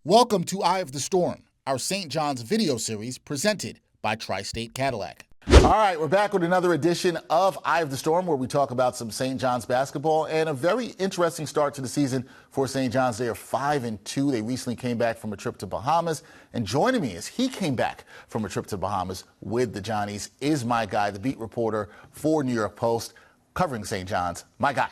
Welcome to Eye of the Storm, our St. John's video series presented by Tri-State Cadillac. All right, we're back with another edition of Eye of the Storm, where we talk about some St. John's basketball and a very interesting start to the season for St. John's. They are 5-2. They recently came back from a trip to Bahamas. And joining me as he came back from a trip to Bahamas with the Johnnies is my guy, the beat reporter for New York Post, covering St. John's, my guy,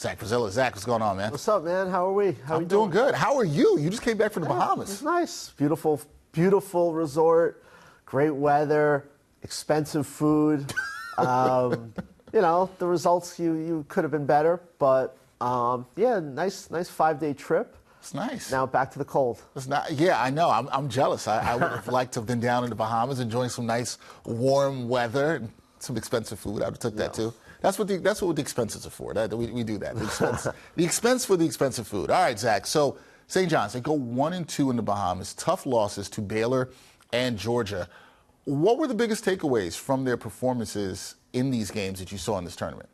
Zach Brazilla. Zach, what's going on, man? What's up, man? How are we? I'm doing good. How are you? You just came back from the Bahamas. It's nice. Beautiful, beautiful resort, great weather, expensive food. You know, the results, you could have been better, but yeah, nice 5-day trip. It's nice. Now back to the cold. It's not, yeah, I know. I'm jealous. I would have liked to have been down in the Bahamas enjoying some nice warm weather and some expensive food. I would have took that too. That's what the expenses are for. We do that. The expense for the expensive food. All right, Zach. So St. John's, they go 1-2 in the Bahamas. Tough losses to Baylor and Georgia. What were the biggest takeaways from their performances in these games that you saw in this tournament?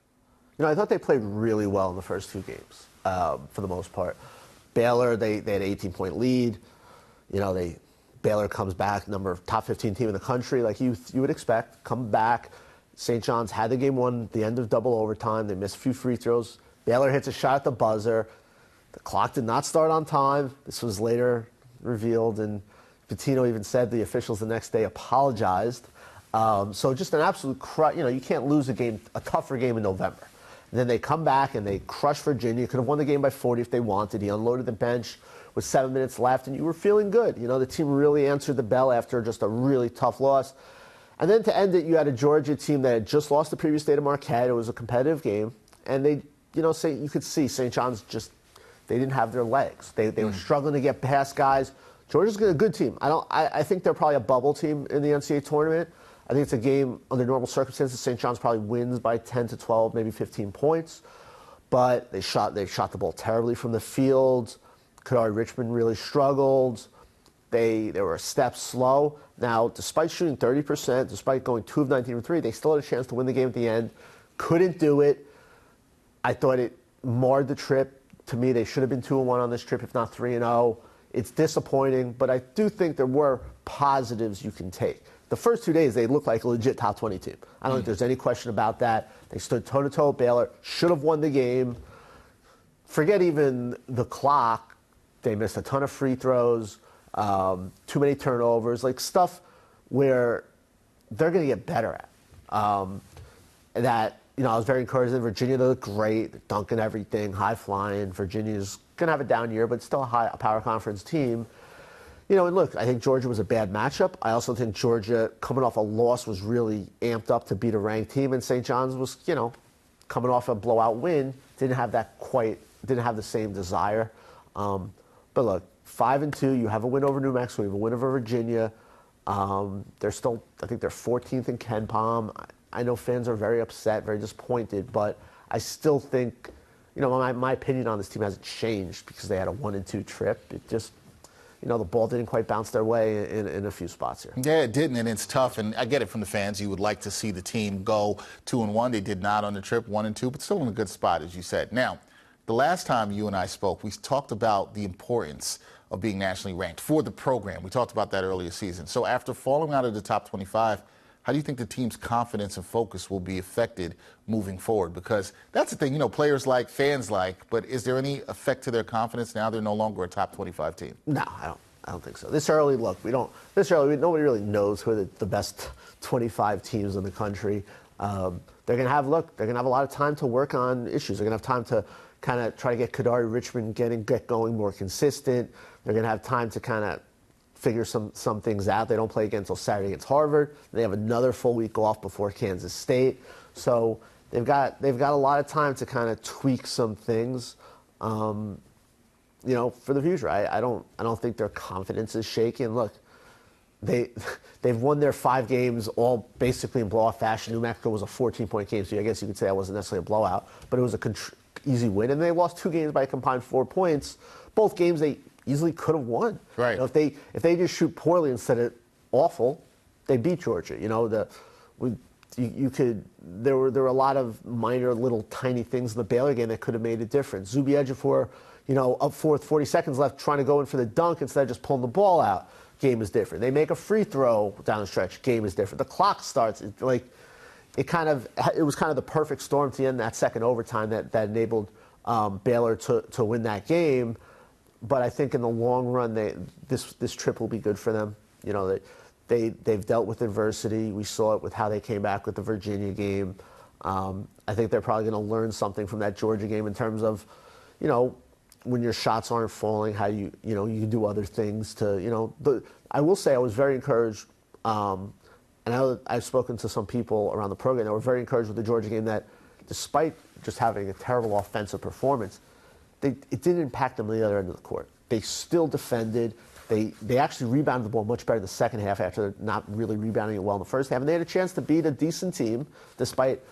You know, I thought they played really well in the first two games, for the most part. Baylor, they had an 18-point lead. You know, Baylor comes back, top 15 team in the country, like you would expect, come back. St. John's had the game won at the end of double overtime. They missed a few free throws. Baylor hits a shot at the buzzer. The clock did not start on time. This was later revealed, and Pitino even said the officials the next day apologized. So just an absolute you know, you can't lose a tougher game in November. And then they come back and they crush Virginia. Could have won the game by 40 if they wanted. He unloaded the bench with 7 minutes left, and you were feeling good. You know, the team really answered the bell after just a really tough loss. And then to end it, you had a Georgia team that had just lost the previous day to Marquette. It was a competitive game. And they, you know, you could see St. John's they didn't have their legs. They were struggling to get past guys. Georgia's a good team. I think they're probably a bubble team in the NCAA tournament. I think it's a game under normal circumstances. St. John's probably wins by 10 to 12, maybe 15 points. But they shot the ball terribly from the field. Kadari Richmond really struggled. They were a step slow. Now, despite shooting 30%, despite going 2 of 19 from 3, they still had a chance to win the game at the end. Couldn't do it. I thought it marred the trip. To me, they should have been 2-1 on this trip, if not 3-0. It's disappointing, but I do think there were positives you can take. The first 2 days, they looked like a legit top 20 team. I don't think there's any question about that. They stood toe-to-toe with Baylor, should have won the game. Forget even the clock. They missed a ton of free throws. Too many turnovers, like stuff where they're going to get better at. That, you know, I was very encouraged in Virginia. They look great. They're dunking everything, high flying. Virginia's going to have a down year, but still a power conference team. You know, and look, I think Georgia was a bad matchup. I also think Georgia, coming off a loss, was really amped up to beat a ranked team. And St. John's was, you know, coming off a blowout win, didn't have the same desire. But look, 5-2, you have a win over New Mexico, you have a win over Virginia. They're still, I think they're 14th in Ken Palm. I know fans are very upset, very disappointed, but I still think, you know, my opinion on this team hasn't changed because they had a 1-2 trip. It just, you know, the ball didn't quite bounce their way in a few spots here. Yeah, it didn't, and it's tough, and I get it from the fans. You would like to see the team go 2-1. They did not on the trip, 1-2, but still in a good spot, as you said. Now, the last time you and I spoke, we talked about the importance of being nationally ranked for the program. We talked about that earlier season. So after falling out of the top 25, how do you think the team's confidence and focus will be affected moving forward? Because that's the thing, you know, players like, fans like, but is there any effect to their confidence now they're no longer a top 25 team? No, I don't think so. This early, look, nobody really knows who are the best 25 teams in the country. They're going to have a lot of time to work on issues. They're going to have time to kind of try to get Kadari Richmond get going more consistent. They're going to have time to kind of figure some things out. They don't play again until Saturday against Harvard. They have another full week off before Kansas State. So they've got a lot of time to kind of tweak some things, you know, for the future. I don't think their confidence is shaken. Look, they've won their 5 games all basically in blowout fashion. New Mexico was a 14-point game, so I guess you could say that wasn't necessarily a blowout, but it was a easy win. And they lost 2 games by a combined 4 points. Both games they easily could have won. Right. You know, if they just shoot poorly instead of awful, they beat Georgia. You know, there were a lot of minor little tiny things in the Baylor game that could have made a difference. Zubi Ejiofor, up fourth, 40 seconds left, trying to go in for the dunk instead of just pulling the ball out. Game is different. They make a free throw down the stretch. Game is different. The clock starts. It was kind of the perfect storm to end that second overtime that enabled Baylor to win that game. But I think in the long run, this trip will be good for them. They've dealt with adversity. We saw it with how they came back with the Virginia game. I think they're probably going to learn something from that Georgia game in terms of, when your shots aren't falling, how you can do other things to, I will say I was very encouraged, and I've spoken to some people around the program that were very encouraged with the Georgia game that despite just having a terrible offensive performance, it didn't impact them on the other end of the court. They still defended. They actually rebounded the ball much better in the second half after not really rebounding it well in the first half. And they had a chance to beat a decent team despite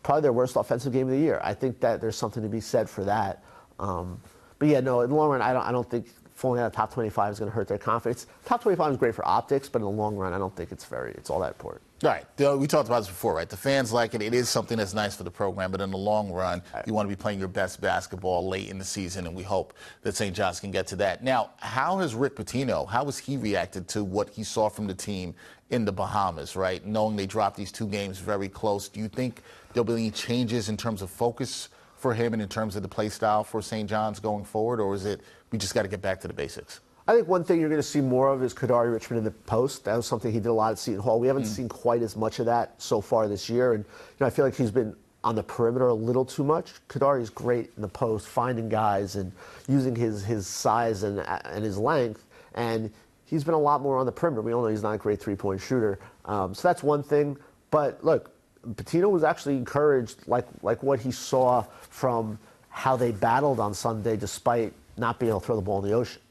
probably their worst offensive game of the year. I think that there's something to be said for that. But yeah, no, in the long run, I don't think falling out of top 25 is going to hurt their confidence. Top 25 is great for optics, but in the long run, I don't think it's all that important. Right. We talked about this before, right? The fans like it. It is something that's nice for the program, but in the long run, you want to be playing your best basketball late in the season, and we hope that St. John's can get to that. Now, how has Rick Pitino, how has he reacted to what he saw from the team in the Bahamas, right? Knowing they dropped these 2 games very close, do you think there'll be any changes in terms of focus for him and in terms of the play style for St. John's going forward, or is it we just got to get back to the basics? I think one thing you're going to see more of is Kadari Richmond in the post. That was something he did a lot at Seton Hall. We haven't seen quite as much of that so far this year, and I feel like he's been on the perimeter a little too much. Kadari's great in the post, finding guys and using his size and his length, and he's been a lot more on the perimeter. We all know he's not a great three-point shooter, so that's one thing. But look, Pitino was actually encouraged, like what he saw from how they battled on Sunday despite not being able to throw the ball in the ocean.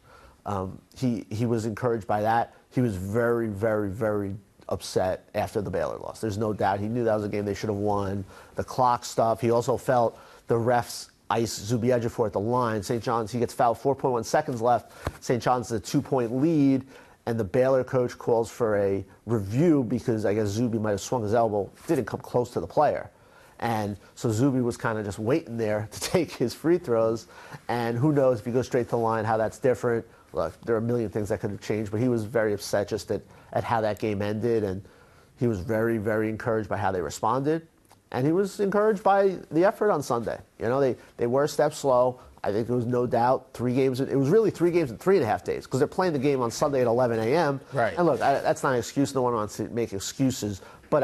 He was encouraged by that. He was very, very, very upset after the Baylor loss. There's no doubt. He knew that was a game they should have won. The clock stuff. He also felt the refs ice Zuby Ejiofor at the line. St. John's, he gets fouled, 4.1 seconds left. St. John's is a 2-point lead, and the Baylor coach calls for a review because I guess Zuby might have swung his elbow, didn't come close to the player. And so Zuby was kind of just waiting there to take his free throws. And who knows if you go straight to the line, how that's different. Look, there are a million things that could have changed, but he was very upset just at how that game ended. And he was very, very encouraged by how they responded. And he was encouraged by the effort on Sunday. They were a step slow. I think there was no doubt 3 games. It was really 3 games in 3.5 days because they're playing the game on Sunday at 11 a.m. Right. And look, that's not an excuse. No one wants to make excuses. But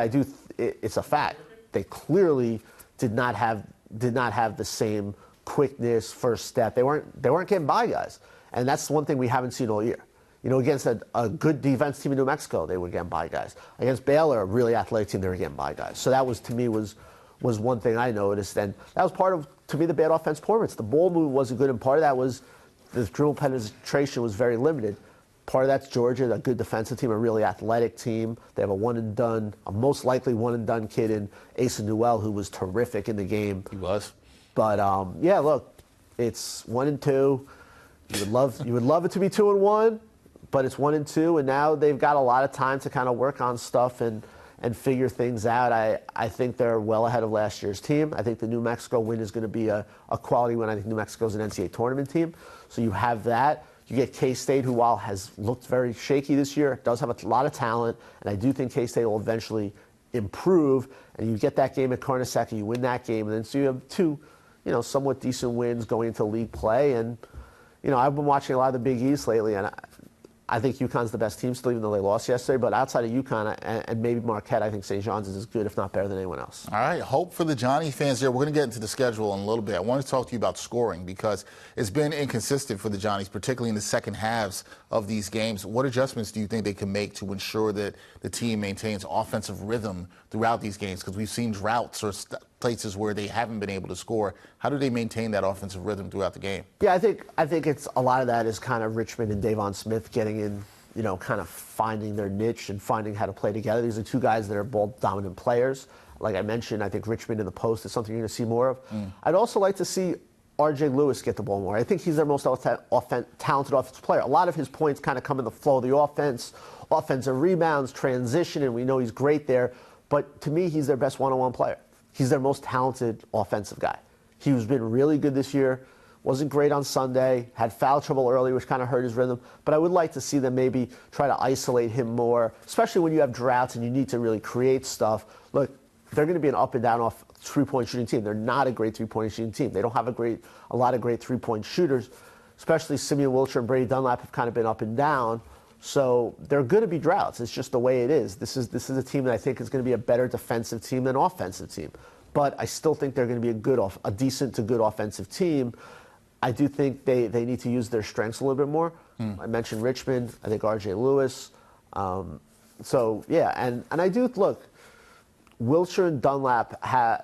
it's a fact. They clearly did not have the same quickness, first step. They weren't getting by guys, and that's one thing we haven't seen all year. Against a good defense team in New Mexico, they were getting by guys. Against Baylor, a really athletic team, they were getting by guys. So that was, to me, was one thing I noticed, and that was part of, to me, the bad offense performance. The ball movement wasn't good, and part of that was the dribble penetration was very limited. Part of that's Georgia, a good defensive team, a really athletic team. They have a most likely one-and-done kid in Asa Newell, who was terrific in the game. He was. But, yeah, look, it's 1-2. You would love it to be 2-1, but it's 1-2, and now they've got a lot of time to kind of work on stuff and figure things out. I think they're well ahead of last year's team. I think the New Mexico win is going to be a quality win. I think New Mexico's an NCAA tournament team, so you have that. You get K-State, who, while has looked very shaky this year, does have a lot of talent, and I do think K-State will eventually improve. And you get that game at Carnesecca, you win that game, and then so you have 2, somewhat decent wins going into league play. And, I've been watching a lot of the Big East lately, and I think UConn's the best team still, even though they lost yesterday. But outside of UConn and maybe Marquette, I think St. John's is as good, if not better, than anyone else. All right. Hope for the Johnny fans there. We're going to get into the schedule in a little bit. I want to talk to you about scoring because it's been inconsistent for the Johnnies, particularly in the second halves of these games. What adjustments do you think they can make to ensure that the team maintains offensive rhythm throughout these games? Because we've seen droughts or places where they haven't been able to score. How do they maintain that offensive rhythm throughout the game? Yeah, I think it's a lot of that is kind of Richmond and Davon Smith getting in, kind of finding their niche and finding how to play together. These are 2 guys that are ball dominant players. Like I mentioned, I think Richmond in the post is something you're going to see more of. I'd also like to see R.J. Lewis get the ball more. I think he's their most talented offensive player. A lot of his points kind of come in the flow of the offense, offensive rebounds, transition, and we know he's great there. But to me, he's their best one-on-one player. He's their most talented offensive guy. He's been really good this year. Wasn't great on Sunday. Had foul trouble early, which kind of hurt his rhythm. But I would like to see them maybe try to isolate him more, especially when you have droughts and you need to really create stuff. Look, they're going to be an up and down off three-point shooting team. They're not a great three-point shooting team. They don't have a lot of great three-point shooters, especially Simeon Wilcher and Brady Dunlap have kind of been up and down. So they're going to be droughts. It's just the way it is. This is a team that I think is going to be a better defensive team than offensive team. But I still think they're going to be a decent to good offensive team. I do think they need to use their strengths a little bit more. I mentioned Richmond. I think R.J. Lewis. So, yeah, and I do, look, Wilcher and Dunlap,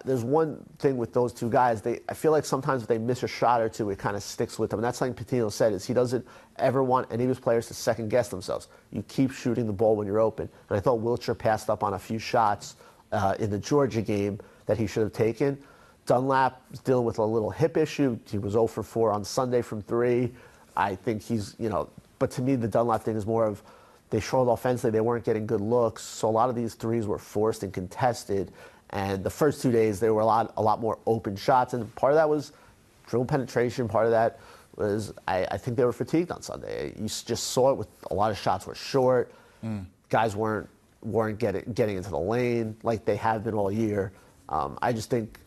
there's one thing with those two guys. I feel like sometimes if they miss a shot or two, it kind of sticks with them. And that's something Pitino said, is he doesn't ever want any of his players to second-guess themselves. You keep shooting the ball when you're open. And I thought Wilcher passed up on a few shots in the Georgia game that he should have taken. Dunlap is dealing with a little hip issue. He was 0 for 4 on Sunday from 3. I think he's, but to me the Dunlap thing is more of they struggled offensively. They weren't getting good looks. So a lot of these threes were forced and contested. And the first 2 days, there were a lot more open shots. And part of that was dribble penetration. Part of that was I think they were fatigued on Sunday. You just saw it with a lot of shots were short. Guys weren't getting into the lane like they have been all year. I just think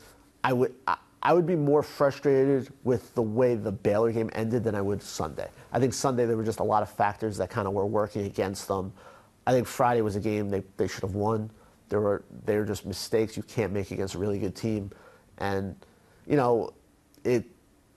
I would be more frustrated with the way the Baylor game ended than I would Sunday. I think Sunday there were just a lot of factors that kind of were working against them. I think Friday was a game they should have won. They were just mistakes you can't make against a really good team, and it's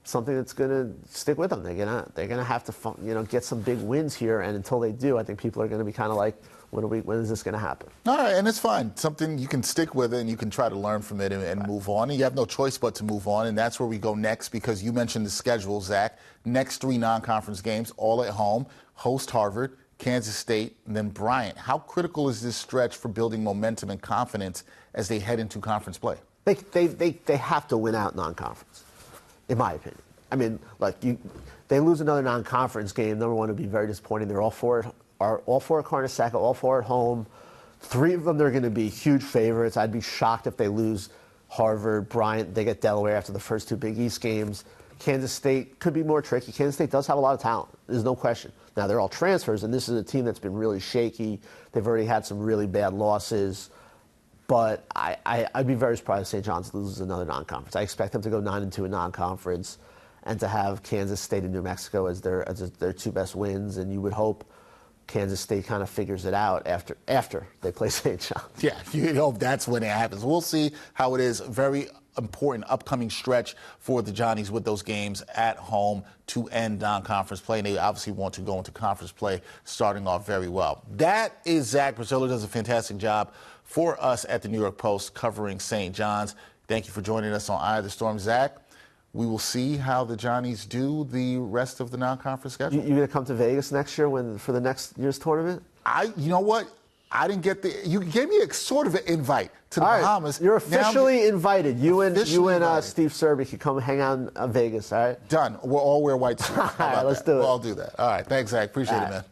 something that's going to stick with them. They're gonna have to get some big wins here, and until they do, I think people are going to be kind of like, when is this going to happen? All right, and it's fine. Something you can stick with it and you can try to learn from it and move on. And you have no choice but to move on, and that's where we go next, because you mentioned the schedule, Zach. Next 3 non-conference games, all at home. Host Harvard, Kansas State, and then Bryant. How critical is this stretch for building momentum and confidence as they head into conference play? They have to win out non-conference, in my opinion. I mean, they lose another non-conference game, number one, would be very disappointing. They're all four at Carnesecca, all 4 at home. 3 of them, they're going to be huge favorites. I'd be shocked if they lose Harvard, Bryant. They get Delaware after the first 2 Big East games. Kansas State could be more tricky. Kansas State does have a lot of talent. There's no question. Now, they're all transfers, and this is a team that's been really shaky. They've already had some really bad losses. But I'd be very surprised if St. John's loses another non-conference. I expect them to go 9-2 in non-conference and to have Kansas State and New Mexico as their 2 best wins, and you would hope Kansas State kind of figures it out after they play St. John's. Yeah, you hope that's when it happens. We'll see how it is. Very important upcoming stretch for the Johnnies with those games at home to end non-conference play. And they obviously want to go into conference play starting off very well. That is Zach Braziller. Does a fantastic job for us at the New York Post covering St. John's. Thank you for joining us on Eye of the Storm, Zach. We will see how the Johnnies do the rest of the non-conference schedule. You going to come to Vegas next year for the next year's tournament? You know what? I didn't get you gave me a sort of an invite to the Bahamas. You're officially invited. You and invited. Steve Serby can come hang out in Vegas, all right? Done. We'll all wear white suits. All right, let's do it. We'll all do that. All right. Thanks, Zach. Appreciate it, man.